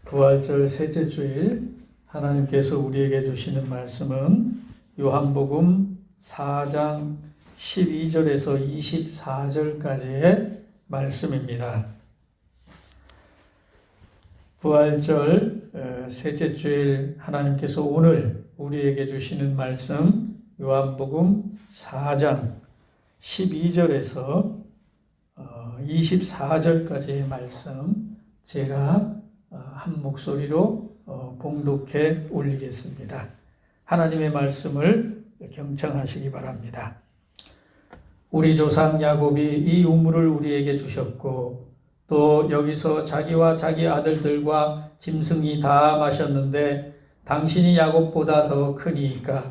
부활절 셋째 주일 하나님께서 우리에게 주시는 말씀은 요한복음 4장 12절에서 24절까지의 말씀입니다. 부활절 셋째 주일 하나님께서 오늘 우리에게 주시는 말씀 요한복음 4장 12절에서 24절까지의 말씀 제가 한 목소리로 봉독해 올리겠습니다. 하나님의 말씀을 경청하시기 바랍니다. 우리 조상 야곱이 이 우물을 우리에게 주셨고 또 여기서 자기와 자기 아들들과 짐승이 다 마셨는데 당신이 야곱보다 더 크니이까.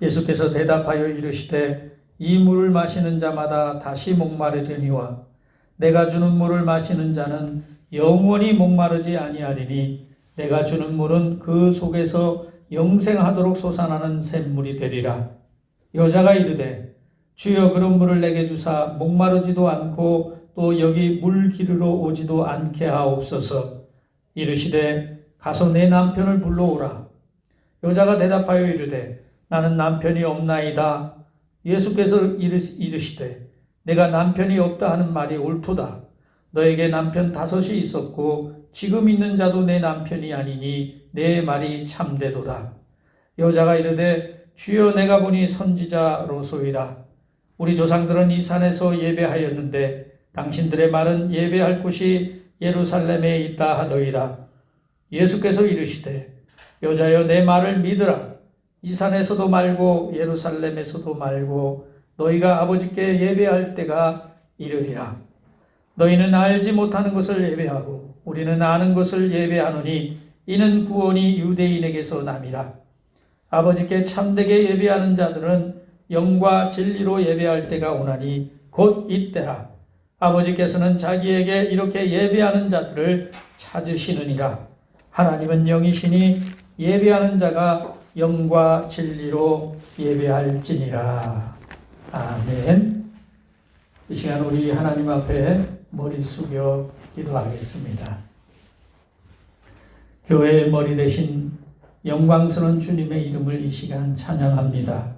예수께서 대답하여 이르시되 이 물을 마시는 자마다 다시 목마르려니와 내가 주는 물을 마시는 자는 영원히 목마르지 아니하리니 내가 주는 물은 그 속에서 영생하도록 솟아나는 샘물이 되리라. 여자가 이르되 주여 그런 물을 내게 주사 목마르지도 않고 또 여기 물 기르러 오지도 않게 하옵소서. 이르시되 가서 내 남편을 불러오라. 여자가 대답하여 이르되 나는 남편이 없나이다. 예수께서 이르시되 내가 남편이 없다 하는 말이 옳도다. 너에게 남편 5이 있었고 지금 있는 자도 내 남편이 아니니 내 말이 참되도다. 여자가 이르되 주여 내가 보니 선지자로소이다. 우리 조상들은 이 산에서 예배하였는데 당신들의 말은 예배할 곳이 예루살렘에 있다 하더이다. 예수께서 이르시되 여자여 내 말을 믿으라. 이 산에서도 말고 예루살렘에서도 말고 너희가 아버지께 예배할 때가 이르리라. 너희는 알지 못하는 것을 예배하고 우리는 아는 것을 예배하노니 이는 구원이 유대인에게서 남이라. 아버지께 참되게 예배하는 자들은 영과 진리로 예배할 때가 오나니 곧 이때라. 아버지께서는 자기에게 이렇게 예배하는 자들을 찾으시느니라. 하나님은 영이시니 예배하는 자가 영과 진리로 예배할지니라. 아멘. 이 시간 우리 하나님 앞에 머리 숙여 기도하겠습니다. 교회의 머리 대신 영광스러운 주님의 이름을 이 시간 찬양합니다.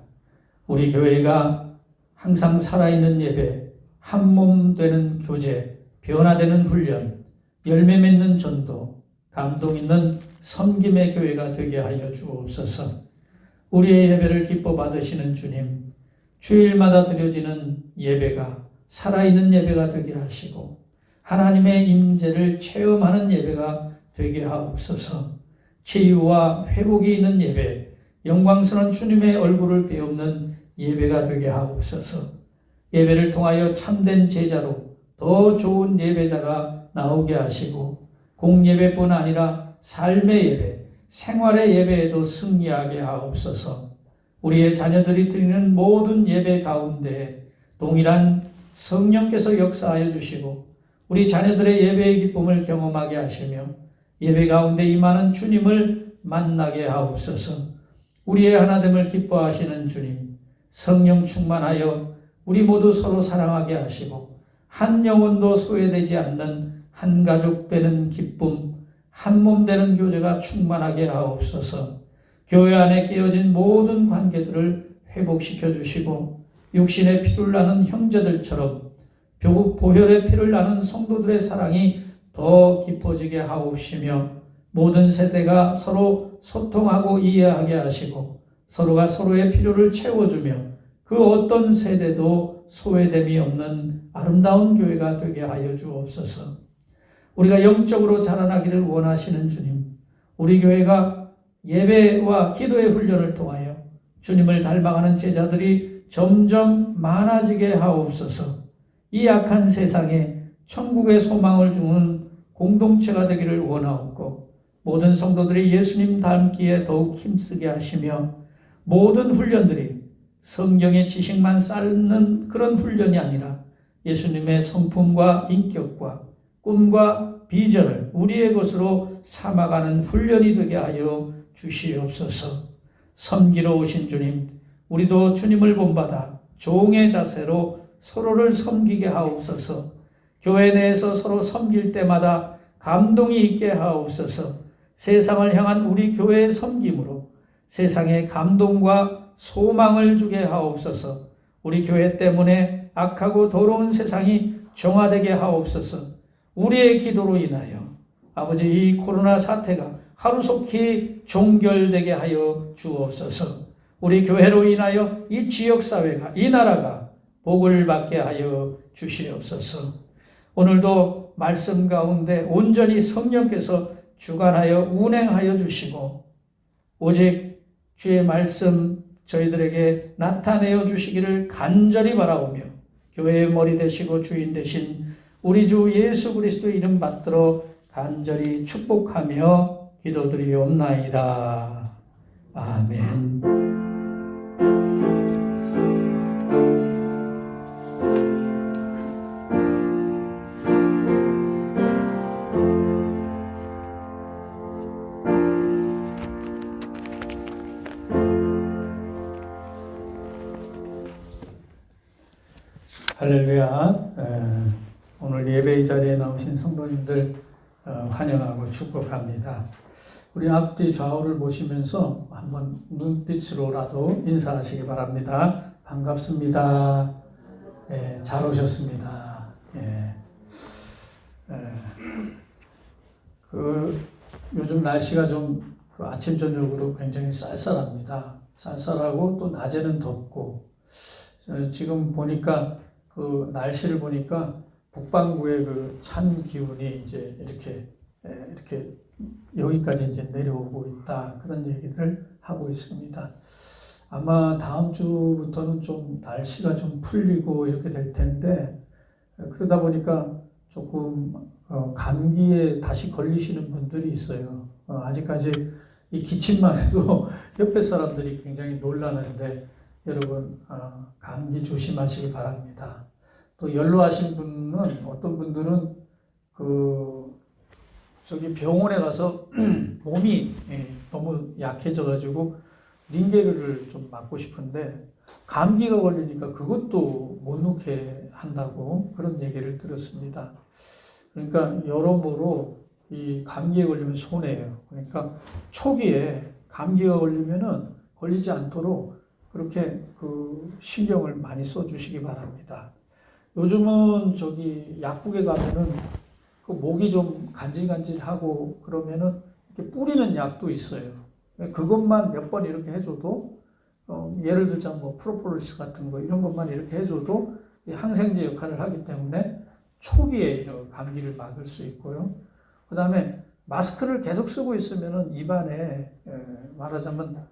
우리 교회가 항상 살아있는 예배, 한몸 되는 교제, 변화되는 훈련, 열매 맺는 전도, 감동 있는 섬김의 교회가 되게 하여 주옵소서. 우리의 예배를 기뻐 받으시는 주님, 주일마다 드려지는 예배가 살아있는 예배가 되게 하시고 하나님의 임재를 체험하는 예배가 되게 하옵소서. 치유와 회복이 있는 예배, 영광스러운 주님의 얼굴을 배우는 예배가 되게 하옵소서. 예배를 통하여 참된 제자로 더 좋은 예배자가 나오게 하시고 공예배뿐 아니라 삶의 예배, 생활의 예배에도 승리하게 하옵소서. 우리의 자녀들이 드리는 모든 예배 가운데 동일한 성령께서 역사하여 주시고 우리 자녀들의 예배의 기쁨을 경험하게 하시며 예배 가운데 임하는 주님을 만나게 하옵소서. 우리의 하나됨을 기뻐하시는 주님, 성령 충만하여 우리 모두 서로 사랑하게 하시고 한 영혼도 소외되지 않는 한 가족 되는 기쁨, 한 몸 되는 교제가 충만하게 하옵소서. 교회 안에 깨어진 모든 관계들을 회복시켜 주시고 육신의 피를 나는 형제들처럼 보혈의 피를 나는 성도들의 사랑이 더 깊어지게 하옵시며 모든 세대가 서로 소통하고 이해하게 하시고 서로가 서로의 필요를 채워주며 그 어떤 세대도 소외됨이 없는 아름다운 교회가 되게 하여 주옵소서. 우리가 영적으로 자라나기를 원하시는 주님, 우리 교회가 예배와 기도의 훈련을 통하여 주님을 닮아가는 제자들이 점점 많아지게 하옵소서. 이 악한 세상에 천국의 소망을 주는 공동체가 되기를 원하옵고 모든 성도들이 예수님 닮기에 더욱 힘쓰게 하시며 모든 훈련들이 성경의 지식만 쌓는 그런 훈련이 아니라 예수님의 성품과 인격과 꿈과 비전을 우리의 것으로 삼아가는 훈련이 되게 하여 주시옵소서. 섬기러 오신 주님, 우리도 주님을 본받아 종의 자세로 서로를 섬기게 하옵소서. 교회 내에서 서로 섬길 때마다 감동이 있게 하옵소서. 세상을 향한 우리 교회의 섬김으로 세상에 감동과 소망을 주게 하옵소서. 우리 교회 때문에 악하고 더러운 세상이 정화되게 하옵소서. 우리의 기도로 인하여 아버지 이 코로나 사태가 하루속히 종결되게 하여 주옵소서. 우리 교회로 인하여 이 지역사회가, 이 나라가 복을 받게 하여 주시옵소서. 오늘도 말씀 가운데 온전히 성령께서 주관하여 운행하여 주시고 오직 주의 말씀 저희들에게 나타내어 주시기를 간절히 바라오며 교회의 머리 되시고 주인 되신 우리 주 예수 그리스도 이름 받들어 간절히 축복하며 기도드리옵나이다. 아멘. 할렐루야. 오늘 예배 자리에 나오신 성도님들 환영하고 축복합니다. 우리 앞뒤 좌우를 보시면서 한번 눈빛으로라도 인사하시기 바랍니다. 반갑습니다. 잘 오셨습니다. 요즘 날씨가 좀 아침 저녁으로 굉장히 쌀쌀합니다. 쌀쌀하고 또 낮에는 덥고 지금 보니까 그 날씨를 보니까 북반구의 그 찬 기운이 이제 이렇게 여기까지 이제 내려오고 있다. 그런 얘기를 하고 있습니다. 아마 다음 주부터는 좀 날씨가 좀 풀리고 이렇게 될 텐데 그러다 보니까 조금 감기에 다시 걸리시는 분들이 있어요. 아직까지 이 기침만 해도 옆에 사람들이 굉장히 놀라는데 여러분 감기 조심하시기 바랍니다. 또 연로하신 분은 어떤 분들은 저기 병원에 가서 몸이 너무 약해져가지고 링게르를 좀 맞고 싶은데 감기가 걸리니까 그것도 못 놓게 한다고 그런 얘기를 들었습니다. 그러니까 여러모로 이 감기에 걸리면 손해예요. 그러니까 초기에 감기가 걸리면은 걸리지 않도록 그렇게 신경을 많이 써주시기 바랍니다. 요즘은 저기 약국에 가면은 그 목이 좀 간질간질하고 그러면은 이렇게 뿌리는 약도 있어요. 그것만 몇 번 이렇게 해줘도 예를 들자면 뭐 프로폴리스 같은 거 이런 것만 이렇게 해줘도 항생제 역할을 하기 때문에 초기에 감기를 막을 수 있고요. 그 다음에 마스크를 계속 쓰고 있으면은 입안에 말하자면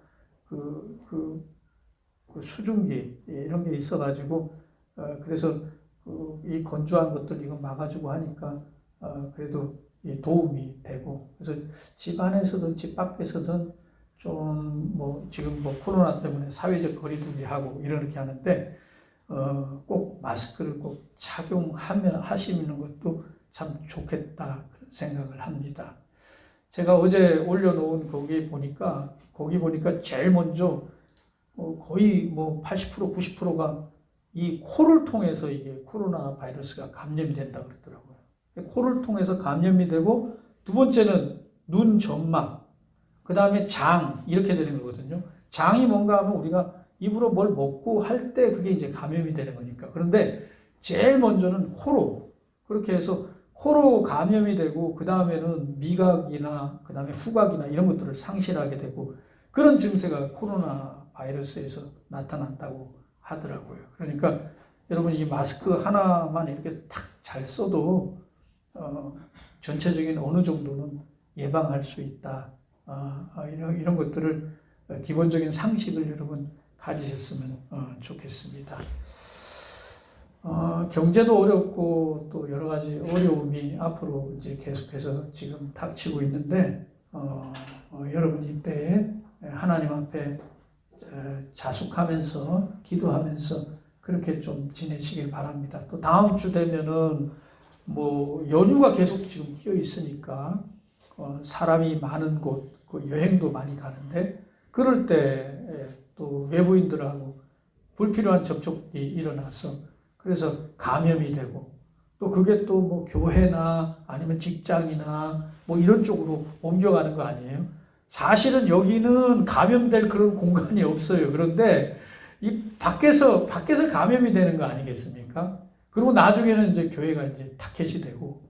수증기 이런 게 있어가지고 그래서 이 건조한 것들 이거 막아주고 하니까 그래도 도움이 되고 그래서 집 안에서든 집 밖에서든 좀 뭐 지금 뭐 코로나 때문에 사회적 거리두기 하고 이렇게 하는데 꼭 마스크를 꼭 하시는 것도 참 좋겠다 생각을 합니다. 제가 어제 올려놓은 거기 보니까 제일 먼저 거의 뭐 80% 90%가 이 코를 통해서 이게 코로나 바이러스가 감염이 된다고 그러더라고요. 코를 통해서 감염이 되고 두 번째는 눈 점막, 그 다음에 장 이렇게 되는 거거든요. 장이 뭔가 하면 우리가 입으로 뭘 먹고 할 때 그게 이제 감염이 되는 거니까. 그런데 제일 먼저는 코로 그렇게 해서 코로 감염이 되고 그 다음에는 미각이나 그 다음에 후각이나 이런 것들을 상실하게 되고 그런 증세가 코로나 바이러스에서 나타난다고 하더라고요. 그러니까 여러분 이 마스크 하나만 이렇게 딱 잘 써도 전체적인 어느 정도는 예방할 수 있다. 이런 것들을 기본적인 상식을 여러분 가지셨으면 좋겠습니다. 경제도 어렵고 또 여러 가지 어려움이 앞으로 이제 계속해서 지금 닥치고 있는데 여러분 이때에 하나님 앞에 자숙하면서 기도하면서 그렇게 좀 지내시길 바랍니다. 또 다음 주 되면은 뭐 연휴가 계속 지금 끼어 있으니까 사람이 많은 곳, 여행도 많이 가는데 그럴 때 또 외부인들하고 불필요한 접촉이 일어나서 그래서 감염이 되고 또 그게 또 뭐 교회나 아니면 직장이나 뭐 이런 쪽으로 옮겨가는 거 아니에요? 사실은 여기는 감염될 그런 공간이 없어요. 그런데 이 밖에서 감염이 되는 거 아니겠습니까? 그리고 나중에는 이제 교회가 이제 타켓이 되고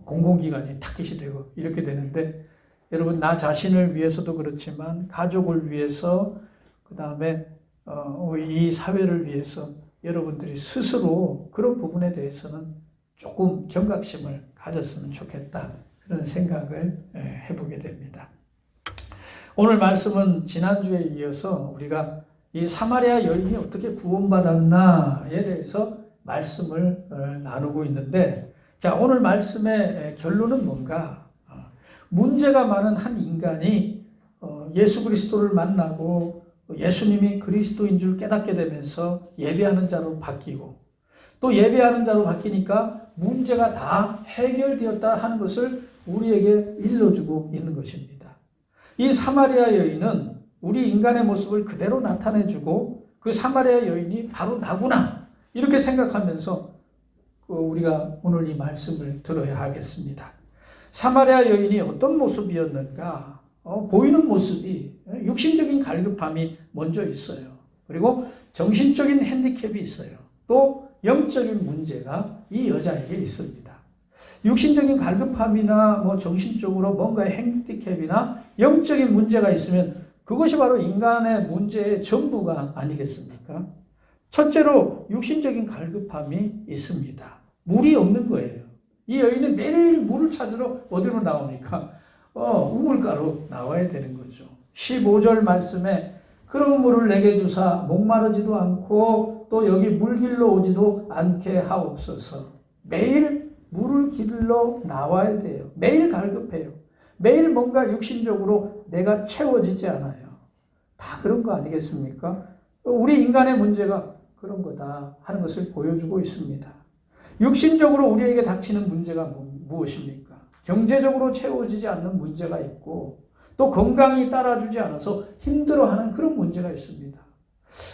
공공기관이 타켓이 되고 이렇게 되는데, 여러분, 나 자신을 위해서도 그렇지만 가족을 위해서, 그 다음에 이 사회를 위해서 여러분들이 스스로 그런 부분에 대해서는 조금 경각심을 가졌으면 좋겠다, 그런 생각을 해보게 됩니다. 오늘 말씀은 지난주에 이어서 우리가 이 사마리아 여인이 어떻게 구원받았나에 대해서 말씀을 나누고 있는데, 자, 오늘 말씀의 결론은 뭔가? 문제가 많은 한 인간이 예수 그리스도를 만나고 예수님이 그리스도인 줄 깨닫게 되면서 예배하는 자로 바뀌고, 또 예배하는 자로 바뀌니까 문제가 다 해결되었다 하는 것을 우리에게 일러주고 있는 것입니다. 이 사마리아 여인은 우리 인간의 모습을 그대로 나타내주고, 그 사마리아 여인이 바로 나구나, 이렇게 생각하면서 우리가 오늘 이 말씀을 들어야 하겠습니다. 사마리아 여인이 어떤 모습이었는가? 보이는 모습이 육신적인 갈급함이 먼저 있어요. 그리고 정신적인 핸디캡이 있어요. 또 영적인 문제가 이 여자에게 있습니다. 육신적인 갈급함이나 뭐 정신적으로 뭔가의 핸디캡이나 영적인 문제가 있으면 그것이 바로 인간의 문제의 전부가 아니겠습니까? 첫째로 육신적인 갈급함이 있습니다. 물이 없는 거예요. 이 여인은 매일 물을 찾으러 어디로 나옵니까? 우물가로 나와야 되는 거죠. 15절 말씀에 그런 물을 내게 주사 목마르지도 않고 또 여기 물길로 오지도 않게 하옵소서. 매일 물을 길러 나와야 돼요. 매일 갈급해요. 매일 뭔가 육신적으로 내가 채워지지 않아요. 다 그런 거 아니겠습니까? 우리 인간의 문제가 그런 거다 하는 것을 보여주고 있습니다. 육신적으로 우리에게 닥치는 문제가 무엇입니까? 경제적으로 채워지지 않는 문제가 있고, 또 건강이 따라주지 않아서 힘들어하는 그런 문제가 있습니다.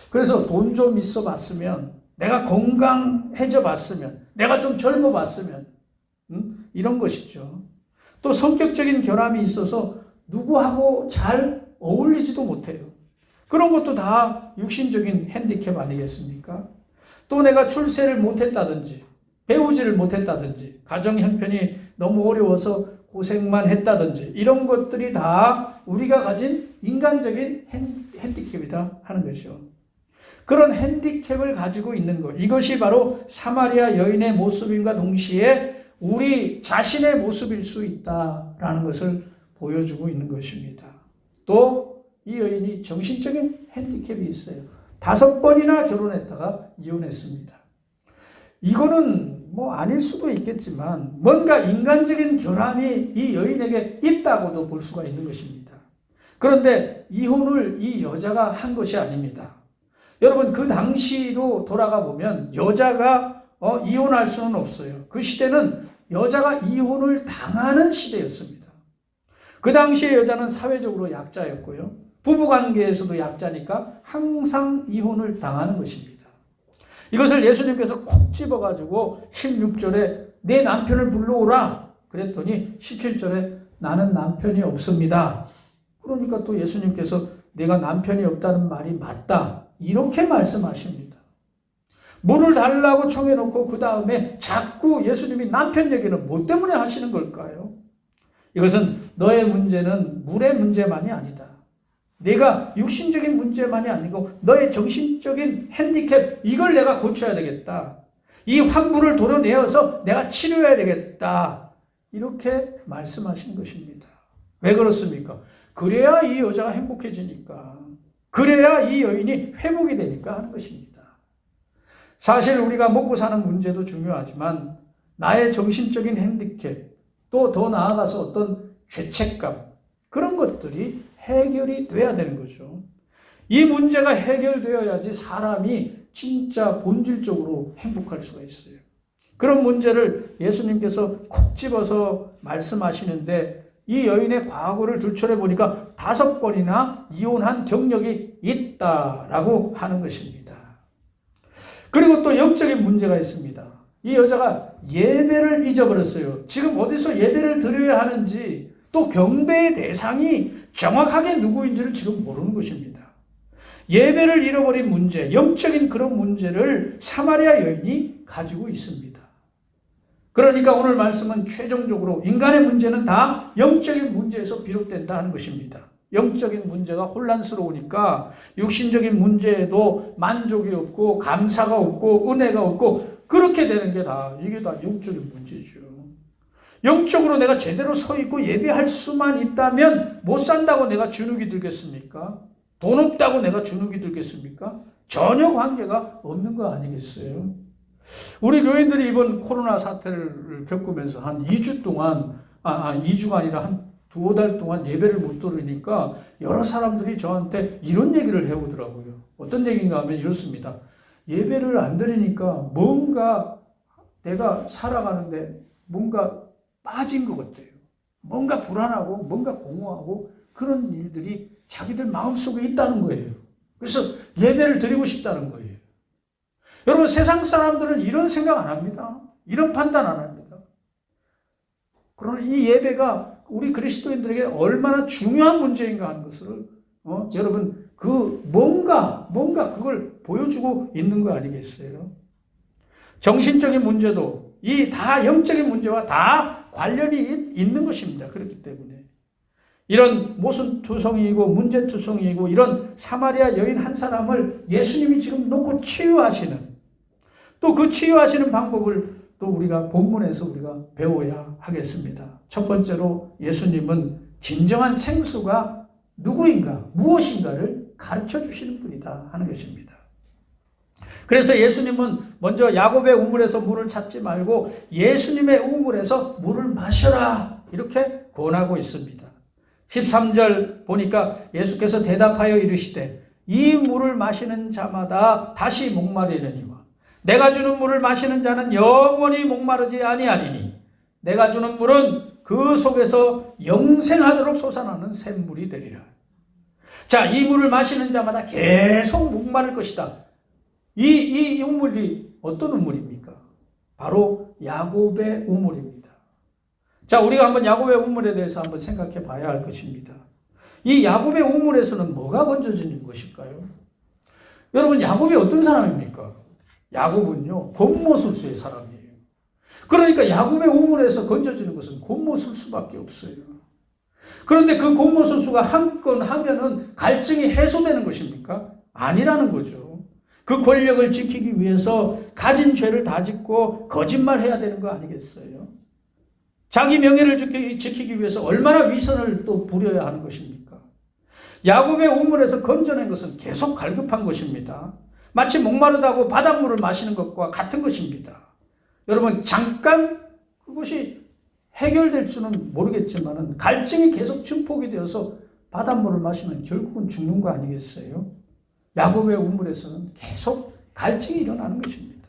그래서 돈 좀 있어 봤으면, 내가 건강해져 봤으면, 내가 좀 젊어 봤으면, 이런 것이죠. 또 성격적인 결함이 있어서 누구하고 잘 어울리지도 못해요. 그런 것도 다 육신적인 핸디캡 아니겠습니까? 또 내가 출세를 못했다든지, 배우지를 못했다든지, 가정 형편이 너무 어려워서 고생만 했다든지, 이런 것들이 다 우리가 가진 인간적인 핸디캡이다 하는 것이죠. 그런 핸디캡을 가지고 있는 것, 이것이 바로 사마리아 여인의 모습임과 동시에 우리 자신의 모습일 수 있다라는 것을 보여주고 있는 것입니다. 또 이 여인이 정신적인 핸디캡이 있어요. 5번이나 결혼했다가 이혼했습니다. 이거는 뭐 아닐 수도 있겠지만 뭔가 인간적인 결함이 이 여인에게 있다고도 볼 수가 있는 것입니다. 그런데 이혼을 이 여자가 한 것이 아닙니다. 여러분, 그 당시로 돌아가 보면 여자가 이혼할 수는 없어요. 그 시대는 여자가 이혼을 당하는 시대였습니다. 그 당시의 여자는 사회적으로 약자였고요. 부부관계에서도 약자니까 항상 이혼을 당하는 것입니다. 이것을 예수님께서 콕 집어가지고 16절에 내 남편을 불러오라 그랬더니 17절에 나는 남편이 없습니다. 그러니까 또 예수님께서 내가 남편이 없다는 말이 맞다, 이렇게 말씀하십니다. 물을 달라고 청해놓고 그 다음에 자꾸 예수님이 남편 얘기는 뭐 때문에 하시는 걸까요? 이것은 너의 문제는 물의 문제만이 아니다. 내가 육신적인 문제만이 아니고 너의 정신적인 핸디캡, 이걸 내가 고쳐야 되겠다. 이 환부를 도려내어서 내가 치료해야 되겠다. 이렇게 말씀하신 것입니다. 왜 그렇습니까? 그래야 이 여자가 행복해지니까, 그래야 이 여인이 회복이 되니까 하는 것입니다. 사실 우리가 먹고 사는 문제도 중요하지만 나의 정신적인 핸디캡, 또 더 나아가서 어떤 죄책감, 그런 것들이 해결이 돼야 되는 거죠. 이 문제가 해결되어야지 사람이 진짜 본질적으로 행복할 수가 있어요. 그런 문제를 예수님께서 콕 집어서 말씀하시는데, 이 여인의 과거를 들춰내 보니까 5번이나 이혼한 경력이 있다라고 하는 것입니다. 그리고 또 영적인 문제가 있습니다. 이 여자가 예배를 잊어버렸어요. 지금 어디서 예배를 드려야 하는지 또 경배의 대상이 정확하게 누구인지를 지금 모르는 것입니다. 예배를 잃어버린 문제, 영적인 그런 문제를 사마리아 여인이 가지고 있습니다. 그러니까 오늘 말씀은 최종적으로 인간의 문제는 다 영적인 문제에서 비롯된다 하는 것입니다. 영적인 문제가 혼란스러우니까 육신적인 문제에도 만족이 없고 감사가 없고 은혜가 없고 그렇게 되는 게 이게 다 영적인 문제죠. 영적으로 내가 제대로 서 있고 예배할 수만 있다면 못 산다고 내가 주눅이 들겠습니까? 돈 없다고 내가 주눅이 들겠습니까? 전혀 관계가 없는 거 아니겠어요? 우리 교인들이 이번 코로나 사태를 겪으면서 한 2주 동안, 2주가 아니라 한 2달 동안 예배를 못 들으니까 여러 사람들이 저한테 이런 얘기를 해오더라고요. 어떤 얘기인가 하면 이렇습니다. 예배를 안 드리니까 뭔가 내가 살아가는데 뭔가 빠진 것 같아요. 뭔가 불안하고 뭔가 공허하고 그런 일들이 자기들 마음속에 있다는 거예요. 그래서 예배를 드리고 싶다는 거예요. 여러분, 세상 사람들은 이런 생각 안 합니다. 이런 판단 안 합니다. 그러나 이 예배가 우리 그리스도인들에게 얼마나 중요한 문제인가 하는 것을 여러분 뭔가 그걸 보여주고 있는 거 아니겠어요? 정신적인 문제도 이 다 영적인 문제와 다 관련이 있는 것입니다. 그렇기 때문에 이런 모순투성이이고 문제투성이이고 이런 사마리아 여인 한 사람을 예수님이 지금 놓고 치유하시는, 또 그 치유하시는 방법을 또 우리가 본문에서 우리가 배워야 하겠습니다. 첫 번째로 예수님은 진정한 생수가 누구인가, 무엇인가를 가르쳐 주시는 분이다 하는 것입니다. 그래서 예수님은 먼저 야곱의 우물에서 물을 찾지 말고 예수님의 우물에서 물을 마셔라 이렇게 권하고 있습니다. 13절 보니까 예수께서 대답하여 이르시되 이 물을 마시는 자마다 다시 목마르려니와 내가 주는 물을 마시는 자는 영원히 목마르지 아니하니니 내가 주는 물은 그 속에서 영생하도록 솟아나는 샘물이 되리라. 자, 이 물을 마시는 자마다 계속 목마를 것이다. 이 우물이 어떤 우물입니까? 바로 야곱의 우물입니다. 자, 우리가 한번 야곱의 우물에 대해서 한번 생각해 봐야 할 것입니다. 이 야곱의 우물에서는 뭐가 건져지는 것일까요? 여러분, 야곱이 어떤 사람입니까? 야곱은요, 곤모술수의 사람이에요. 그러니까 야곱의 우물에서 건져지는 것은 곤모술수밖에 없어요. 그런데 그 곤모술수가 한 건 하면은 갈증이 해소되는 것입니까? 아니라는 거죠. 그 권력을 지키기 위해서 가진 죄를 다 짓고 거짓말해야 되는 거 아니겠어요? 자기 명예를 지키기 위해서 얼마나 위선을 또 부려야 하는 것입니까? 야곱의 우물에서 건져낸 것은 계속 갈급한 것입니다. 마치 목마르다고 바닷물을 마시는 것과 같은 것입니다. 여러분, 잠깐 그것이 해결될 줄은 모르겠지만 갈증이 계속 증폭이 되어서 바닷물을 마시면 결국은 죽는 거 아니겠어요? 야곱의 우물에서는 계속 갈증이 일어나는 것입니다.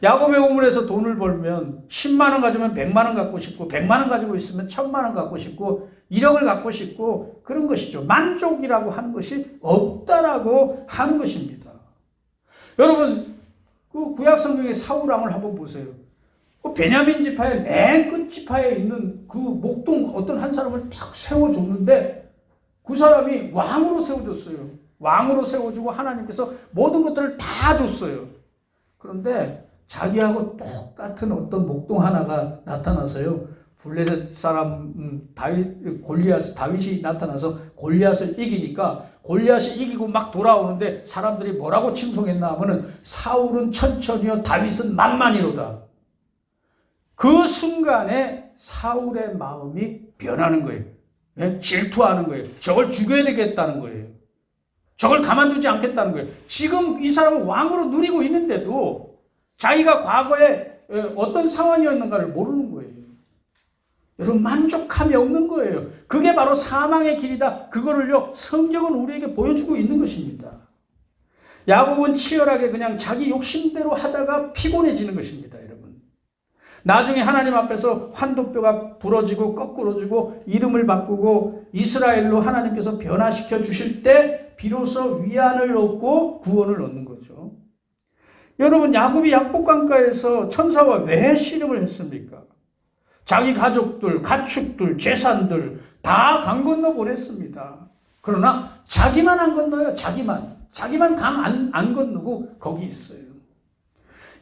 야곱의 우물에서 돈을 벌면 10만 원 가지면 100만 원 갖고 싶고 100만 원 가지고 있으면 1000만 원 갖고 싶고 1억을 갖고 싶고 그런 것이죠. 만족이라고 하는 것이 없다라고 하는 것입니다. 여러분, 그 구약 성경의 사울왕을 한번 보세요. 그 베냐민 지파의 맨 끝 지파에 있는 그 목동 어떤 한 사람을 탁 세워줬는데 그 사람이 왕으로 세워졌어요. 왕으로 세워주고 하나님께서 모든 것들을 다 줬어요. 그런데 자기하고 똑같은 어떤 목동 하나가 나타나서요. 블레셋 사람 다윗이 나타나서 골리앗을 이기니까 골리앗이 이기고 막 돌아오는데 사람들이 뭐라고 칭송했나 하면은 사울은 천천히요 다윗은 만만이로다. 그 순간에 사울의 마음이 변하는 거예요. 네? 질투하는 거예요. 저걸 죽여야 되겠다는 거예요. 저걸 가만두지 않겠다는 거예요. 지금 이 사람은 왕으로 누리고 있는데도 자기가 과거에 어떤 상황이었는가를 모르는 거예요. 여러분, 만족함이 없는 거예요. 그게 바로 사망의 길이다. 그거를요, 성경은 우리에게 보여주고 있는 것입니다. 야곱은 치열하게 그냥 자기 욕심대로 하다가 피곤해지는 것입니다, 여러분. 나중에 하나님 앞에서 환도뼈가 부러지고 거꾸러지고 이름을 바꾸고 이스라엘로 하나님께서 변화시켜 주실 때 비로소 위안을 얻고 구원을 얻는 거죠. 여러분, 야곱이 약복강가에서 천사와 왜 씨름을 했습니까? 자기 가족들, 가축들, 재산들 다 강 건너 보냈습니다. 그러나 자기만 안 건너요. 자기만 강 안 건너고 거기 있어요.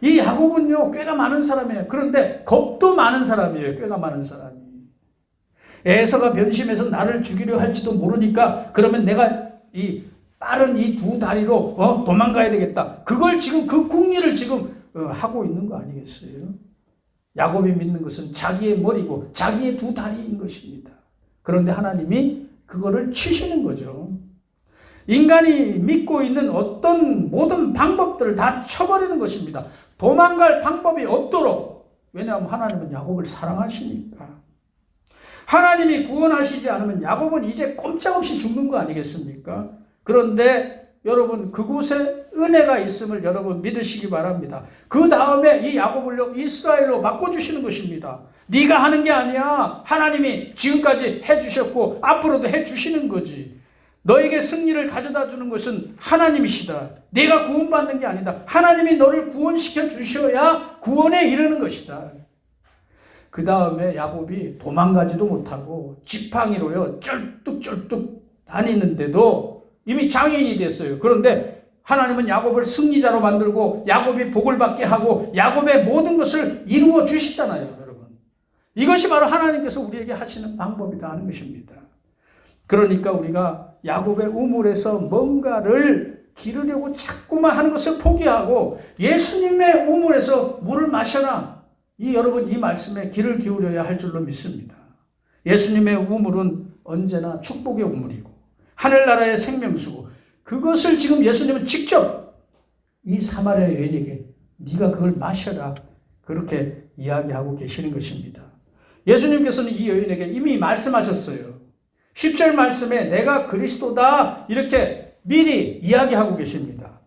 이 야곱은요, 꽤가 많은 사람이에요. 그런데 겁도 많은 사람이에요. 꽤가 많은 사람이. 에서가 변심해서 나를 죽이려 할지도 모르니까 그러면 내가 이 빠른 이 두 다리로 도망가야 되겠다. 그걸 지금 그 궁리를 지금 하고 있는 거 아니겠어요? 야곱이 믿는 것은 자기의 머리고 자기의 두 다리인 것입니다. 그런데 하나님이 그거를 치시는 거죠. 인간이 믿고 있는 어떤 모든 방법들을 다 쳐버리는 것입니다. 도망갈 방법이 없도록. 왜냐하면 하나님은 야곱을 사랑하시니까. 하나님이 구원하시지 않으면 야곱은 이제 꼼짝없이 죽는 거 아니겠습니까? 그런데 여러분, 그곳에 은혜가 있음을 여러분 믿으시기 바랍니다. 그 다음에 이 야곱을 이스라엘로 바꿔주시는 것입니다. 네가 하는 게 아니야. 하나님이 지금까지 해주셨고 앞으로도 해주시는 거지. 너에게 승리를 가져다 주는 것은 하나님이시다. 네가 구원받는 게 아니다. 하나님이 너를 구원시켜 주셔야 구원에 이르는 것이다. 그 다음에 야곱이 도망가지도 못하고 지팡이로요 쩔뚝쩔뚝 다니는데도 이미 장애인이 됐어요. 그런데 하나님은 야곱을 승리자로 만들고 야곱이 복을 받게 하고 야곱의 모든 것을 이루어 주시잖아요, 여러분. 이것이 바로 하나님께서 우리에게 하시는 방법이다 하는 것입니다. 그러니까 우리가 야곱의 우물에서 뭔가를 기르려고 자꾸만 하는 것을 포기하고 예수님의 우물에서 물을 마셔라. 여러분, 이 말씀에 귀를 기울여야 할 줄로 믿습니다. 예수님의 우물은 언제나 축복의 우물이고 하늘나라의 생명수고, 그것을 지금 예수님은 직접 이 사마리아 여인에게 네가 그걸 마셔라, 그렇게 이야기하고 계시는 것입니다. 예수님께서는 이 여인에게 이미 말씀하셨어요. 10절 말씀에 내가 그리스도다 이렇게 미리 이야기하고 계십니다.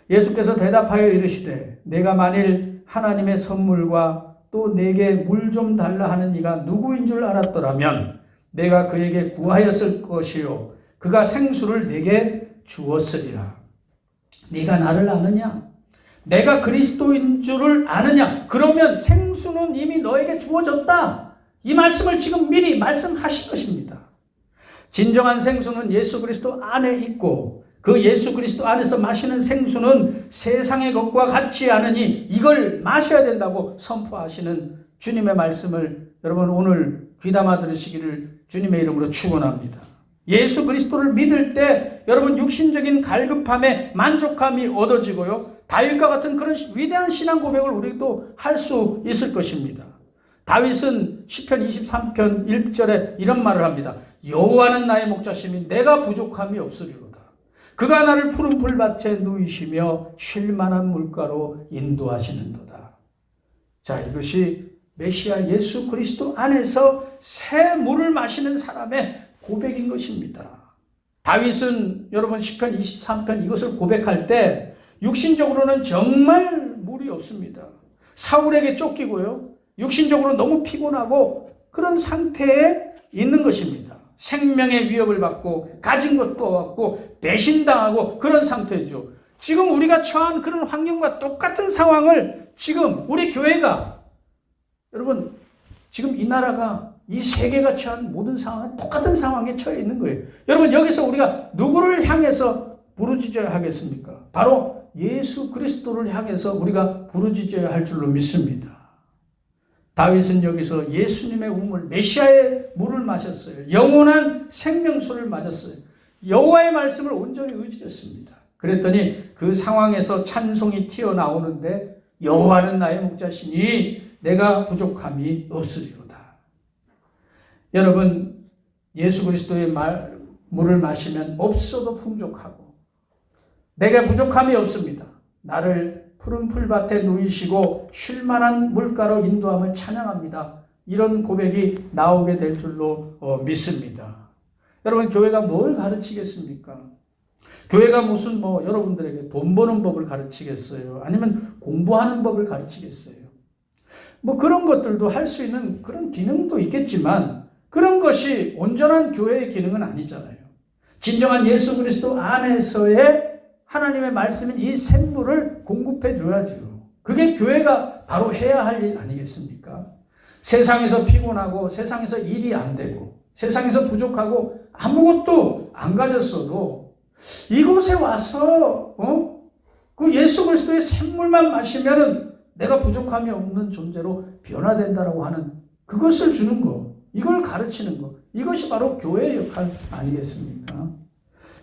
예수께서 대답하여 이르시되 내가 만일 하나님의 선물과 또 내게 물 좀 달라 하는 이가 누구인 줄 알았더라면 내가 그에게 구하였을 것이요 그가 생수를 내게 주었으리라. 네가 나를 아느냐? 내가 그리스도인 줄을 아느냐? 그러면 생수는 이미 너에게 주어졌다. 이 말씀을 지금 미리 말씀하신 것입니다. 진정한 생수는 예수 그리스도 안에 있고 그 예수 그리스도 안에서 마시는 생수는 세상의 것과 같지 않으니 이걸 마셔야 된다고 선포하시는 주님의 말씀을 여러분 오늘 귀담아 들으시기를 주님의 이름으로 축원합니다. 예수 그리스도를 믿을 때 여러분 육신적인 갈급함에 만족감이 얻어지고요. 다윗과 같은 그런 위대한 신앙 고백을 우리도 할 수 있을 것입니다. 다윗은 시편 23편 1절에 이런 말을 합니다. 여호와는 나의 목자심이 내가 부족함이 없으리로다. 그가 나를 푸른 풀밭에 누이시며 쉴 만한 물가로 인도하시는도다. 자, 이것이 메시아 예수 그리스도 안에서 새 물을 마시는 사람의 고백인 것입니다. 다윗은 여러분 시편 23편 이것을 고백할 때 육신적으로는 정말 물이 없습니다. 사울에게 쫓기고요. 육신적으로 너무 피곤하고 그런 상태에 있는 것입니다. 생명의 위협을 받고 가진 것도 없고 배신당하고 그런 상태죠. 지금 우리가 처한 그런 환경과 똑같은 상황을 지금 우리 교회가 여러분 지금 이 나라가 이 세계가 처한 모든 상황은 똑같은 상황에 처해 있는 거예요. 여러분 여기서 우리가 누구를 향해서 부르짖어야 하겠습니까? 바로 예수 그리스도를 향해서 우리가 부르짖어야 할 줄로 믿습니다. 다윗은 여기서 예수님의 우물, 메시아의 물을 마셨어요. 영원한 생명수를 마셨어요. 여호와의 말씀을 온전히 의지했습니다. 그랬더니 그 상황에서 찬송이 튀어나오는데 여호와는 나의 목자시니 내가 부족함이 없으리로다. 여러분 예수 그리스도의 물을 마시면 없어도 풍족하고 내게 부족함이 없습니다. 나를 푸른 풀밭에 누이시고 쉴만한 물가로 인도함을 찬양합니다. 이런 고백이 나오게 될 줄로 믿습니다. 여러분 교회가 뭘 가르치겠습니까? 교회가 무슨 여러분들에게 돈 버는 법을 가르치겠어요? 아니면 공부하는 법을 가르치겠어요? 그런 것들도 할 수 있는 그런 기능도 있겠지만 그런 것이 온전한 교회의 기능은 아니잖아요. 진정한 예수 그리스도 안에서의 하나님의 말씀인 이 샘물을 공급해 줘야죠. 그게 교회가 바로 해야 할 일 아니겠습니까? 세상에서 피곤하고 세상에서 일이 안 되고 세상에서 부족하고 아무것도 안 가졌어도 이곳에 와서 그 예수 그리스도의 샘물만 마시면은 내가 부족함이 없는 존재로 변화된다라고 하는 그것을 주는 거, 이걸 가르치는 거, 이것이 바로 교회의 역할 아니겠습니까?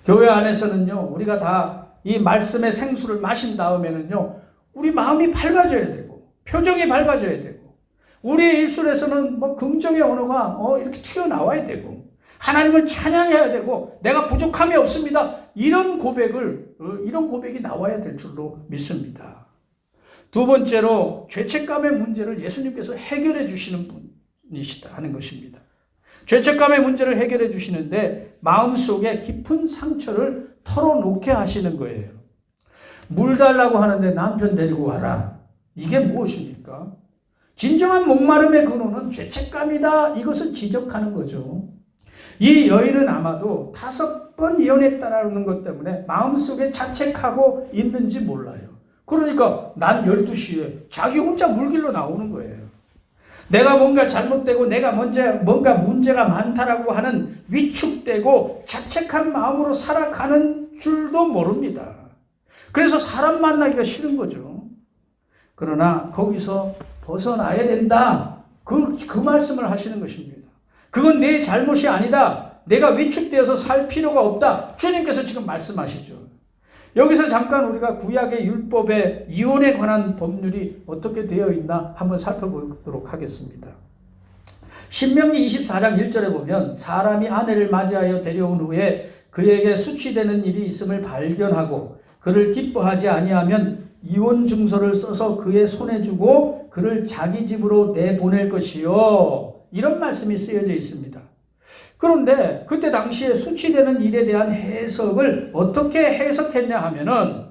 교회 안에서는요, 우리가 다 이 말씀의 생수를 마신 다음에는요, 우리 마음이 밝아져야 되고, 표정이 밝아져야 되고, 우리의 입술에서는 뭐 긍정의 언어가 이렇게 튀어나와야 되고, 하나님을 찬양해야 되고, 내가 부족함이 없습니다. 이런 고백이 나와야 될 줄로 믿습니다. 두 번째로, 죄책감의 문제를 예수님께서 해결해 주시는 분이시다 하는 것입니다. 죄책감의 문제를 해결해 주시는데 마음속에 깊은 상처를 털어놓게 하시는 거예요. 물 달라고 하는데 남편 데리고 와라. 이게 무엇입니까? 진정한 목마름의 근원은 죄책감이다. 이것을 지적하는 거죠. 이 여인은 아마도 5번 이혼했다라는 것 때문에 마음속에 자책하고 있는지 몰라요. 그러니까 난 12시에 자기 혼자 물길로 나오는 거예요. 내가 뭔가 잘못되고 내가 뭔가 문제가 많다라고 하는 위축되고 자책한 마음으로 살아가는 줄도 모릅니다. 그래서 사람 만나기가 싫은 거죠. 그러나 거기서 벗어나야 된다. 그 말씀을 하시는 것입니다. 그건 내 잘못이 아니다. 내가 위축되어서 살 필요가 없다. 주님께서 지금 말씀하시죠. 여기서 잠깐 우리가 구약의 율법에 이혼에 관한 법률이 어떻게 되어 있나 한번 살펴보도록 하겠습니다. 신명기 24장 1절에 보면 사람이 아내를 맞이하여 데려온 후에 그에게 수치되는 일이 있음을 발견하고 그를 기뻐하지 아니하면 이혼 증서를 써서 그의 손에 주고 그를 자기 집으로 내보낼 것이요. 이런 말씀이 쓰여져 있습니다. 그런데 그때 당시에 수치되는 일에 대한 해석을 어떻게 해석했냐 하면은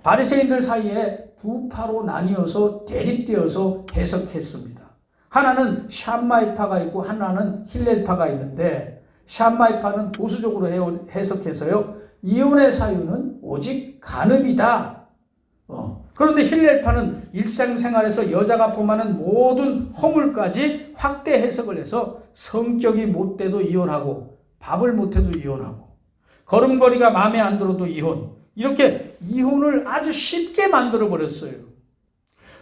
바리새인들 사이에 두 파로 나뉘어서 대립되어서 해석했습니다. 하나는 샴마이파가 있고 하나는 힐렐파가 있는데 샴마이파는 보수적으로 해석해서요. 이혼의 사유는 오직 간음이다. 그런데 힐렐파는 일상생활에서 여자가 범하는 모든 허물까지 확대 해석을 해서 성격이 못돼도 이혼하고 밥을 못해도 이혼하고 걸음걸이가 마음에 안 들어도 이혼, 이렇게 이혼을 아주 쉽게 만들어 버렸어요.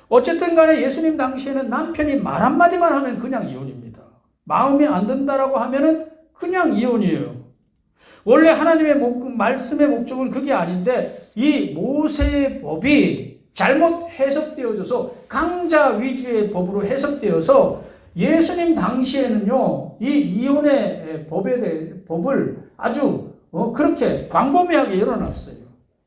어쨌든 간에 예수님 당시에는 남편이 말 한마디만 하면 그냥 이혼입니다. 마음에 안 든다라고 하면은 그냥 이혼이에요. 원래 하나님의 말씀의 목적은 그게 아닌데 이 모세의 법이 잘못 해석되어져서 강자 위주의 법으로 해석되어서 예수님 당시에는요, 이 이혼의 법을 아주 그렇게 광범위하게 열어놨어요.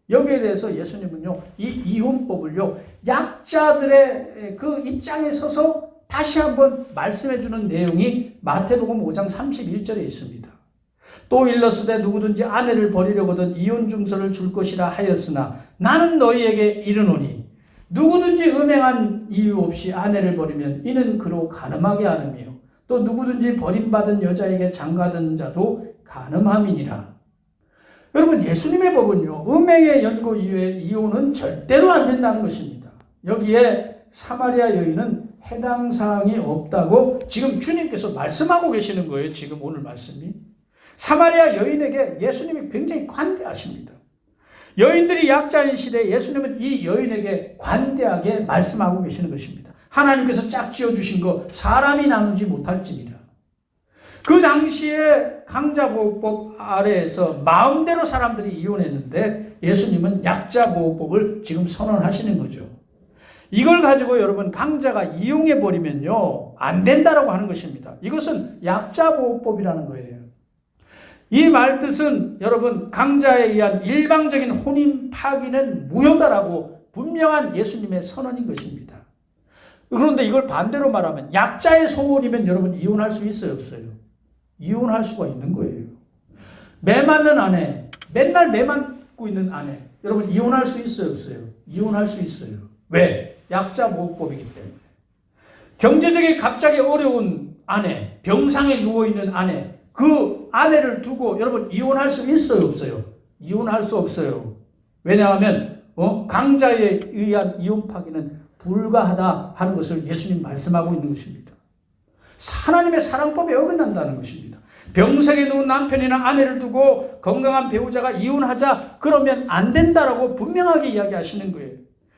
여기에 대해서 예수님은요, 이 이혼법을요, 약자들의 그 입장에 서서 다시 한번 말씀해주는 내용이 마태복음 5장 31절에 있습니다. 또 일렀으되 누구든지 아내를 버리려거든 이혼 증서를 줄 것이라 하였으나 나는 너희에게 이르노니 누구든지 음행한 이유 없이 아내를 버리면 이는 그로 간음하게 하느며 또 누구든지 버림받은 여자에게 장가든 자도 간음함이니라. 여러분, 예수님의 법은요, 음행의 연고 이외에 이혼은 절대로 안 된다는 것입니다. 여기에 사마리아 여인은 해당 사항이 없다고 지금 주님께서 말씀하고 계시는 거예요. 지금 오늘 말씀이. 사마리아 여인에게 예수님이 굉장히 관대하십니다. 여인들이 약자인 시대에 예수님은 이 여인에게 관대하게 말씀하고 계시는 것입니다. 하나님께서 짝지어 주신 거 사람이 나누지 못할지니라. 그 당시에 강자보호법 아래에서 마음대로 사람들이 이혼했는데 예수님은 약자보호법을 지금 선언하시는 거죠. 이걸 가지고 여러분 강자가 이용해버리면요 안 된다라고 하는 것입니다. 이것은 약자보호법이라는 거예요. 이 말뜻은 여러분 강자에 의한 일방적인 혼인 파기는 무효다라고 분명한 예수님의 선언인 것입니다. 그런데 이걸 반대로 말하면 약자의 소원이면 여러분 이혼할 수 있어요, 없어요? 이혼할 수가 있는 거예요. 매 맞는 아내, 맨날 매 맞고 있는 아내, 여러분 이혼할 수 있어요, 없어요? 이혼할 수 있어요. 왜? 약자보호법이기 때문에. 경제적인 갑자기 어려운 아내, 병상에 누워있는 아내, 그 아내를 두고 여러분 이혼할 수 있어요, 없어요? 이혼할 수 없어요. 왜냐하면 강자에 의한 이혼 파기는 불가하다 하는 것을 예수님 말씀하고 있는 것입니다. 하나님의 사랑법에 어긋난다는 것입니다. 병석에 누운 남편이나 아내를 두고 건강한 배우자가 이혼하자 그러면 안 된다라고 분명하게 이야기하시는 거예요.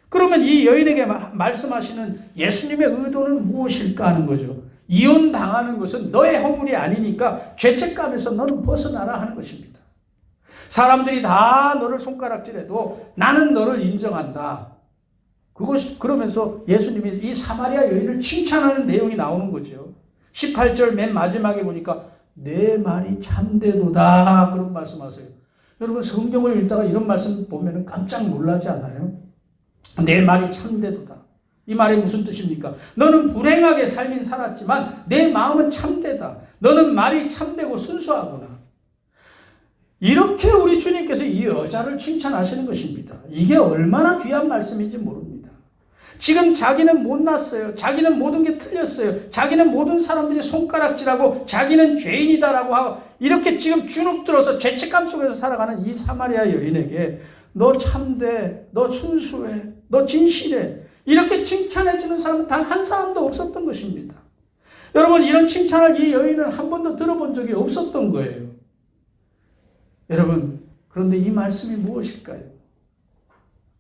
그러면 이 여인에게 말씀하시는 예수님의 의도는 무엇일까 하는 거죠. 이혼당하는 것은 너의 허물이 아니니까 죄책감에서 너는 벗어나라 하는 것입니다. 사람들이 다 너를 손가락질해도 나는 너를 인정한다. 그러면서 예수님이 이 사마리아 여인을 칭찬하는 내용이 나오는 거죠. 18절 맨 마지막에 보니까 내 말이 참되도다 그런 말씀하세요. 여러분 성경을 읽다가 이런 말씀 보면 깜짝 놀라지 않아요? 내 말이 참되도다. 이 말이 무슨 뜻입니까? 너는 불행하게 살긴 살았지만 내 마음은 참되다. 너는 말이 참되고 순수하구나. 이렇게 우리 주님께서 이 여자를 칭찬하시는 것입니다. 이게 얼마나 귀한 말씀인지 모릅니다. 지금 자기는 못났어요. 자기는 모든 게 틀렸어요. 자기는 모든 사람들이 손가락질하고 자기는 죄인이다라고 하고 이렇게 지금 주눅 들어서 죄책감 속에서 살아가는 이 사마리아 여인에게 너 참돼, 너 순수해, 너 진실해 이렇게 칭찬해 주는 사람은 단 한 사람도 없었던 것입니다. 여러분 이런 칭찬을 이 여인은 한 번도 들어본 적이 없었던 거예요. 여러분 그런데 이 말씀이 무엇일까요?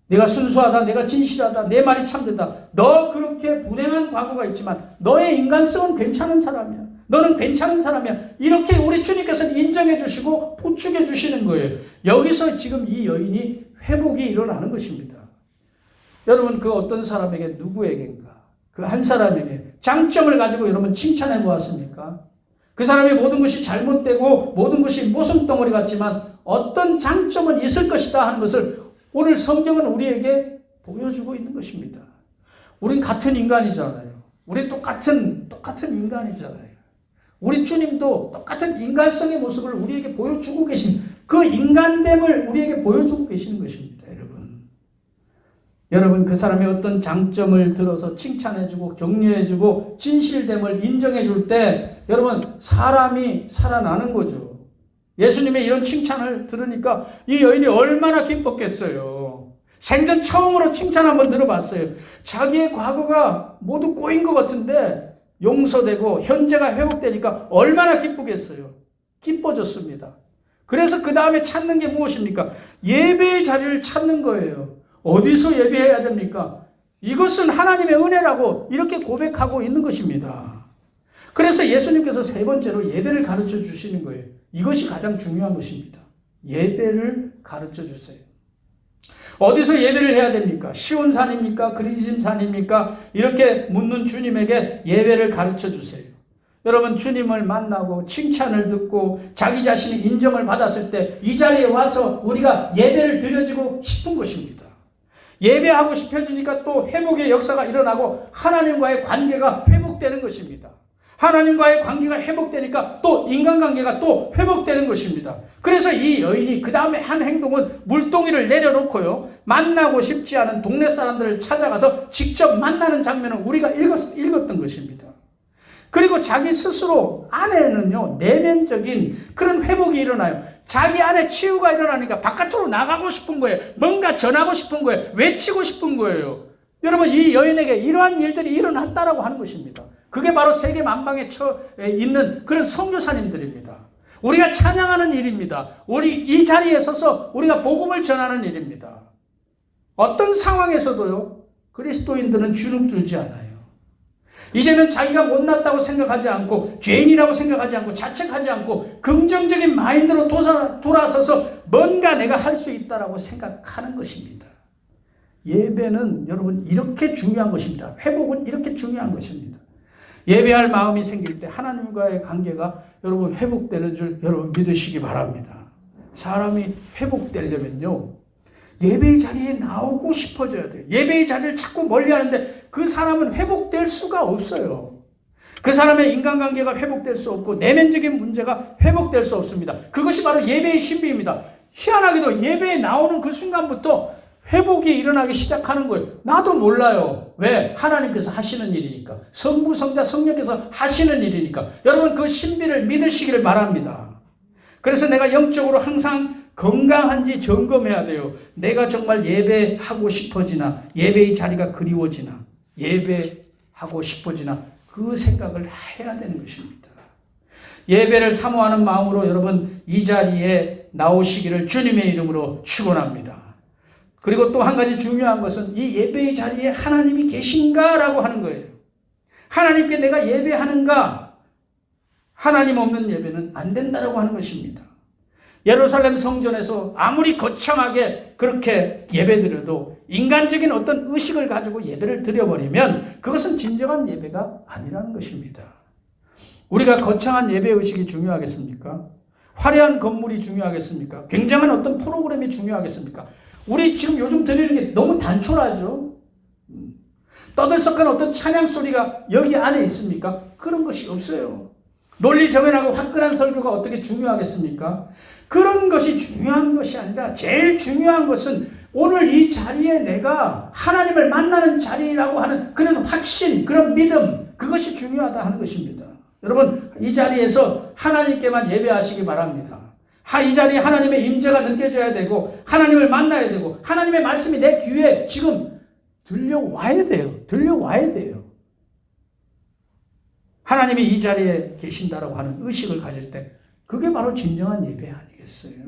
내가 순수하다, 내가 진실하다, 내 말이 참되다. 너 그렇게 불행한 과거가 있지만 너의 인간성은 괜찮은 사람이야. 너는 괜찮은 사람이야. 이렇게 우리 주님께서 인정해 주시고 부축해 주시는 거예요. 여기서 지금 이 여인이 회복이 일어나는 것입니다. 여러분 그 어떤 사람에게 누구에게인가? 그 한 사람에게 장점을 가지고 여러분 칭찬해 보았습니까? 그 사람의 모든 것이 잘못되고 모든 것이 모순덩어리 같지만 어떤 장점은 있을 것이다 하는 것을 오늘 성경은 우리에게 보여주고 있는 것입니다. 우린 같은 인간이잖아요. 우리 똑같은 인간이잖아요. 우리 주님도 똑같은 인간성의 모습을 우리에게 보여주고 계신 그 인간됨을 우리에게 보여주고 계시는 것입니다. 여러분 그 사람의 어떤 장점을 들어서 칭찬해주고 격려해주고 진실됨을 인정해줄 때 여러분 사람이 살아나는 거죠. 예수님의 이런 칭찬을 들으니까 이 여인이 얼마나 기뻤겠어요. 생전 처음으로 칭찬 한번 들어봤어요. 자기의 과거가 모두 꼬인 것 같은데 용서되고 현재가 회복되니까 얼마나 기쁘겠어요. 기뻐졌습니다. 그래서 그 다음에 찾는 게 무엇입니까? 예배의 자리를 찾는 거예요. 어디서 예배해야 됩니까? 이것은 하나님의 은혜라고 이렇게 고백하고 있는 것입니다. 그래서 예수님께서 세 번째로 예배를 가르쳐 주시는 거예요. 이것이 가장 중요한 것입니다. 예배를 가르쳐 주세요. 어디서 예배를 해야 됩니까? 시온산입니까? 그리심산입니까? 이렇게 묻는 주님에게 예배를 가르쳐 주세요. 여러분 주님을 만나고 칭찬을 듣고 자기 자신의 인정을 받았을 때 이 자리에 와서 우리가 예배를 드려주고 싶은 것입니다. 예배하고 싶어지니까 또 회복의 역사가 일어나고 하나님과의 관계가 회복되는 것입니다. 하나님과의 관계가 회복되니까 또 인간관계가 또 회복되는 것입니다. 그래서 이 여인이 그 다음에 한 행동은 물동이를 내려놓고요. 만나고 싶지 않은 동네 사람들을 찾아가서 직접 만나는 장면을 우리가 읽었던 것입니다. 그리고 자기 스스로 안에는요. 내면적인 그런 회복이 일어나요. 자기 안에 치유가 일어나니까 바깥으로 나가고 싶은 거예요. 뭔가 전하고 싶은 거예요. 외치고 싶은 거예요. 여러분 이 여인에게 이러한 일들이 일어났다라고 하는 것입니다. 그게 바로 세계 만방에 있는 그런 선교사님들입니다. 우리가 찬양하는 일입니다. 우리 이 자리에 서서 우리가 복음을 전하는 일입니다. 어떤 상황에서도요. 그리스도인들은 주눅 들지 않아요. 이제는 자기가 못났다고 생각하지 않고 죄인이라고 생각하지 않고 자책하지 않고 긍정적인 마인드로 돌아서서 뭔가 내가 할 수 있다라고 생각하는 것입니다. 예배는 여러분 이렇게 중요한 것입니다. 회복은 이렇게 중요한 것입니다. 예배할 마음이 생길 때 하나님과의 관계가 여러분 회복되는 줄 여러분 믿으시기 바랍니다. 사람이 회복되려면요. 예배의 자리에 나오고 싶어져야 돼요. 예배의 자리를 자꾸 멀리 하는데 그 사람은 회복될 수가 없어요. 그 사람의 인간관계가 회복될 수 없고 내면적인 문제가 회복될 수 없습니다. 그것이 바로 예배의 신비입니다. 희한하게도 예배에 나오는 그 순간부터 회복이 일어나기 시작하는 거예요. 나도 몰라요. 왜? 하나님께서 하시는 일이니까. 성부, 성자, 성령께서 하시는 일이니까. 여러분 그 신비를 믿으시기를 바랍니다. 그래서 내가 영적으로 항상 건강한지 점검해야 돼요. 내가 정말 예배하고 싶어지나, 예배의 자리가 그리워지나, 예배하고 싶어지나, 그 생각을 해야 되는 것입니다. 예배를 사모하는 마음으로 여러분 이 자리에 나오시기를 주님의 이름으로 축원합니다. 그리고 또 한 가지 중요한 것은 이 예배의 자리에 하나님이 계신가라고 하는 거예요. 하나님께 내가 예배하는가? 하나님 없는 예배는 안 된다라고 하는 것입니다. 예루살렘 성전에서 아무리 거창하게 그렇게 예배드려도 인간적인 어떤 의식을 가지고 예배를 드려버리면 그것은 진정한 예배가 아니라는 것입니다. 우리가 거창한 예배 의식이 중요하겠습니까? 화려한 건물이 중요하겠습니까? 굉장한 어떤 프로그램이 중요하겠습니까? 우리 지금 요즘 드리는 게 너무 단촐하죠. 떠들썩한 어떤 찬양 소리가 여기 안에 있습니까? 그런 것이 없어요. 논리정연하고 화끈한 설교가 어떻게 중요하겠습니까? 그런 것이 중요한 것이 아니라 제일 중요한 것은 오늘 이 자리에 내가 하나님을 만나는 자리라고 하는 그런 확신, 그런 믿음, 그것이 중요하다 하는 것입니다. 여러분 이 자리에서 하나님께만 예배하시기 바랍니다. 이 자리에 하나님의 임재가 느껴져야 되고 하나님을 만나야 되고 하나님의 말씀이 내 귀에 지금 들려와야 돼요. 들려와야 돼요. 하나님이 이 자리에 계신다라고 하는 의식을 가질 때 그게 바로 진정한 예배 아니겠어요?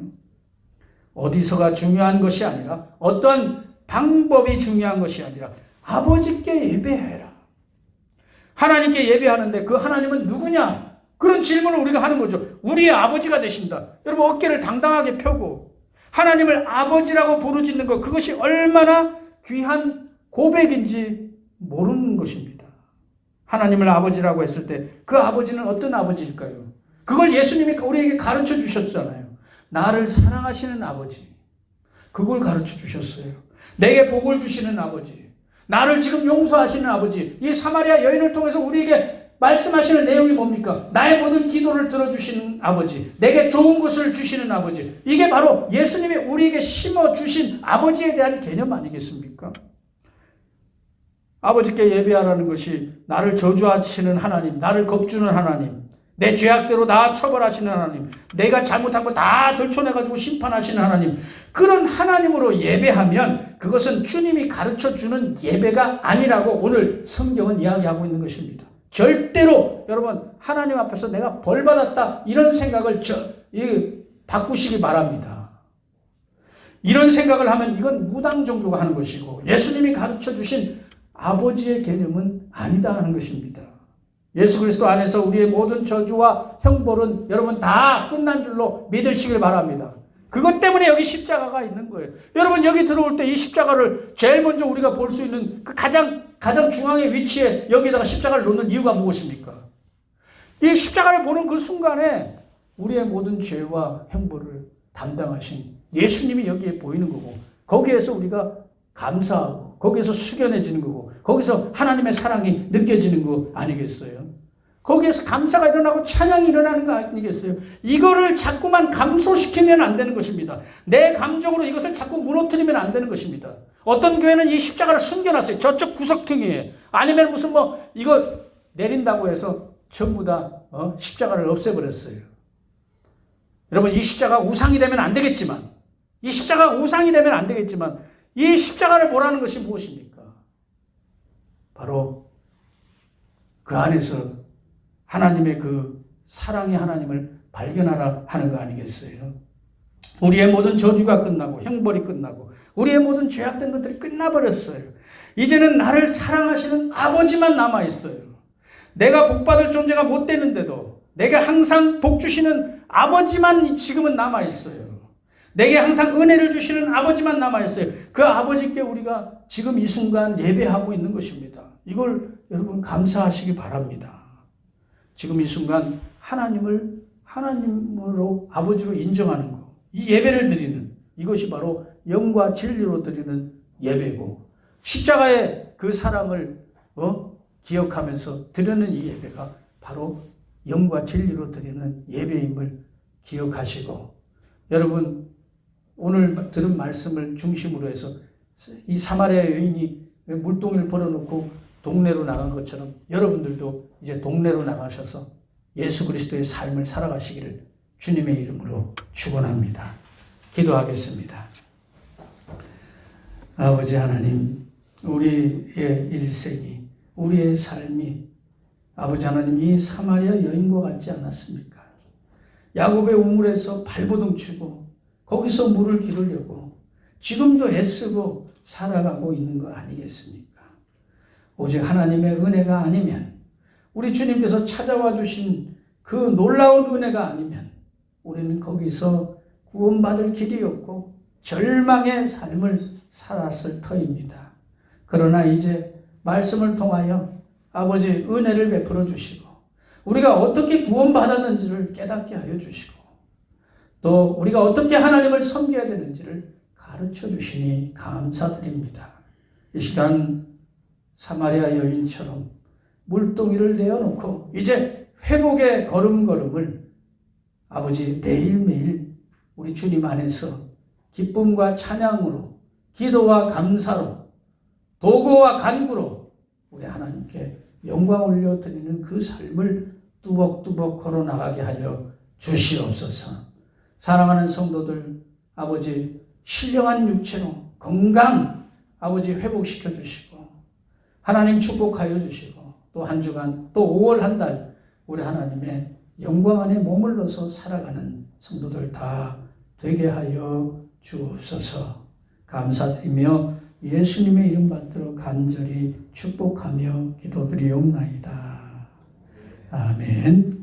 어디서가 중요한 것이 아니라 어떤 방법이 중요한 것이 아니라 아버지께 예배해라. 하나님께 예배하는데 그 하나님은 누구냐? 그런 질문을 우리가 하는 거죠. 우리의 아버지가 되신다. 여러분 어깨를 당당하게 펴고 하나님을 아버지라고 부르짖는 것, 그것이 얼마나 귀한 고백인지 모르는 것입니다. 하나님을 아버지라고 했을 때 그 아버지는 어떤 아버지일까요? 그걸 예수님이 우리에게 가르쳐 주셨잖아요. 나를 사랑하시는 아버지. 그걸 가르쳐 주셨어요. 내게 복을 주시는 아버지. 나를 지금 용서하시는 아버지. 이 사마리아 여인을 통해서 우리에게 말씀하시는 내용이 뭡니까? 나의 모든 기도를 들어주시는 아버지. 내게 좋은 것을 주시는 아버지. 이게 바로 예수님이 우리에게 심어주신 아버지에 대한 개념 아니겠습니까? 아버지께 예배하라는 것이 나를 저주하시는 하나님, 나를 겁주는 하나님, 내 죄악대로 나 처벌하시는 하나님, 내가 잘못한 거 다 들춰내가지고 심판하시는 하나님, 그런 하나님으로 예배하면 그것은 주님이 가르쳐주는 예배가 아니라고 오늘 성경은 이야기하고 있는 것입니다. 절대로 여러분 하나님 앞에서 내가 벌받았다 이런 생각을 바꾸시기 바랍니다. 이런 생각을 하면 이건 무당 종교가 하는 것이고 예수님이 가르쳐주신 아버지의 개념은 아니다 하는 것입니다. 예수 그리스도 안에서 우리의 모든 저주와 형벌은 여러분 다 끝난 줄로 믿으시길 바랍니다. 그것 때문에 여기 십자가가 있는 거예요. 여러분 여기 들어올 때 이 십자가를 제일 먼저 우리가 볼 수 있는 그 가장 중앙의 위치에 여기다가 십자가를 놓는 이유가 무엇입니까? 이 십자가를 보는 그 순간에 우리의 모든 죄와 형벌을 담당하신 예수님이 여기에 보이는 거고 거기에서 우리가 감사하고 거기에서 숙연해지는 거고 거기서 하나님의 사랑이 느껴지는 거 아니겠어요? 거기에서 감사가 일어나고 찬양이 일어나는 거 아니겠어요? 이거를 자꾸만 감소시키면 안 되는 것입니다. 내 감정으로 이것을 자꾸 무너뜨리면 안 되는 것입니다. 어떤 교회는 이 십자가를 숨겨놨어요. 저쪽 구석탱이에. 아니면 무슨 이거 내린다고 해서 전부 다 십자가를 없애버렸어요. 여러분 이 십자가 우상이 되면 안 되겠지만 이 십자가를 보라는 것이 무엇입니까? 바로 그 안에서 하나님의 그 사랑의 하나님을 발견하라 하는 거 아니겠어요? 우리의 모든 저주가 끝나고 형벌이 끝나고 우리의 모든 죄악된 것들이 끝나버렸어요. 이제는 나를 사랑하시는 아버지만 남아있어요. 내가 복받을 존재가 못 되는데도 내게 항상 복 주시는 아버지만 지금은 남아있어요. 내게 항상 은혜를 주시는 아버지만 남아있어요. 그 아버지께 우리가 지금 이 순간 예배하고 있는 것입니다. 이걸 여러분 감사하시기 바랍니다. 지금 이 순간 하나님으로 아버지로 인정하는 것, 이 예배를 드리는 이것이 바로 영과 진리로 드리는 예배고 십자가의 그 사랑을 기억하면서 드리는 이 예배가 바로 영과 진리로 드리는 예배임을 기억하시고 여러분 오늘 들은 말씀을 중심으로 해서 이 사마리아 여인이 물동이를 벌어놓고 동네로 나간 것처럼 여러분들도 이제 동네로 나가셔서 예수 그리스도의 삶을 살아가시기를 주님의 이름으로 축원합니다. 기도하겠습니다. 아버지 하나님, 우리의 일생이, 우리의 삶이 아버지 하나님 이 사마리아 여인과 같지 않았습니까? 야곱의 우물에서 발버둥 치고 거기서 물을 기르려고 지금도 애쓰고 살아가고 있는 거 아니겠습니까? 오직 하나님의 은혜가 아니면, 우리 주님께서 찾아와 주신 그 놀라운 은혜가 아니면 우리는 거기서 구원받을 길이 없고 절망의 삶을 살았을 터입니다. 그러나 이제 말씀을 통하여 아버지 은혜를 베풀어 주시고 우리가 어떻게 구원받았는지를 깨닫게 하여 주시고 또 우리가 어떻게 하나님을 섬겨야 되는지를 가르쳐 주시니 감사드립니다. 이 시간 사마리아 여인처럼 물동이를 내어놓고 이제 회복의 걸음걸음을 아버지 매일매일 우리 주님 안에서 기쁨과 찬양으로, 기도와 감사로, 도구와 간구로 우리 하나님께 영광 올려드리는 그 삶을 뚜벅뚜벅 걸어나가게 하여 주시옵소서. 사랑하는 성도들, 아버지 신령한 육체로 건강 아버지 회복시켜 주시고 하나님 축복하여 주시고 또 한 주간 또 5월 한 달 우리 하나님의 영광 안에 머물러서 살아가는 성도들 다 되게 하여 주옵소서. 감사드리며 예수님의 이름 받들어 간절히 축복하며 기도드리옵나이다. 아멘.